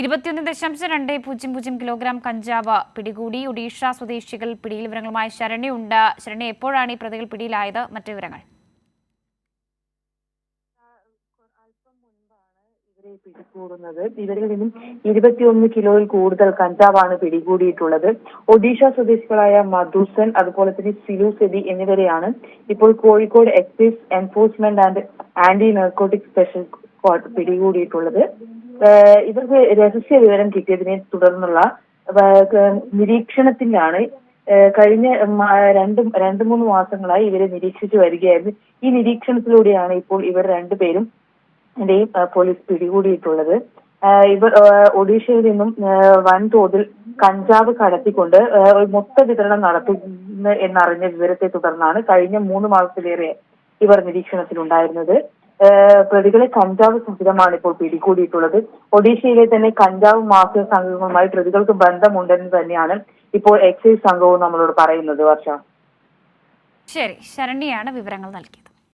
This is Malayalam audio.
21.20 കിലോഗ്രാം കഞ്ചാവ് പിടികൂടി. ഒഡീഷ സ്വദേശികൾ പിടിയിൽ. വിവരങ്ങളുമായി ശരണ്യുണ്ട്. ശരണ്യ, എപ്പോഴാണ് ഈ പ്രതികൾ പിടിയിലായത്? മറ്റു വിവരങ്ങൾ. പിടികൂടുന്നത് ഇവരിൽ നിന്നും 21 കിലോയിൽ കൂടുതൽ കഞ്ചാവാണ് പിടികൂടിയിട്ടുള്ളത്. ഒഡീഷ സ്വദേശികളായ മധുസൻ, അതുപോലെ തന്നെ സിലു സെബി എന്നിവരെയാണ് ഇപ്പോൾ Kozhikode excise enforcement and anti narcotic special squad പിടികൂടിയിട്ടുള്ളത്. ഇവർക്ക് രഹസ്യ വിവരം കിട്ടിയതിനെ തുടർന്നുള്ള നിരീക്ഷണത്തിലാണ് കഴിഞ്ഞ രണ്ട് മൂന്ന് മാസങ്ങളായി ഇവരെ നിരീക്ഷിച്ചു വരികയായിരുന്നു. ഈ നിരീക്ഷണത്തിലൂടെയാണ് ഇപ്പോൾ ഇവർ രണ്ടുപേരും പോലീസ് പിടികൂടിയിട്ടുള്ളത്. ഇവർ ഒഡീഷയിൽ നിന്നും വൻതോതിൽ കഞ്ചാവ് കടത്തിക്കൊണ്ട് മൊത്ത വിതരണം നടത്തുന്നു എന്നറിഞ്ഞ വിവരത്തെ തുടർന്നാണ് കഴിഞ്ഞ 3 മാസത്തിലേറെ ഇവർ നിരീക്ഷണത്തിലുണ്ടായിരുന്നത്. പ്രതികളെ കഞ്ചാവ് സഹിതമാണ് ഇപ്പോൾ പിടികൂടിയിട്ടുള്ളത്. ഒഡീഷയിലെ തന്നെ കഞ്ചാവ് മാഫിയ സംഘങ്ങളുമായി പ്രതികൾക്ക് ബന്ധമുണ്ടെന്ന് തന്നെയാണ് ഇപ്പോൾ എക്സൈസ് സംഘവും നമ്മളോട് പറയുന്നത്. വർഷ. ശരി, ശരണ്യാണ് വിവരങ്ങൾ നൽകിയത്.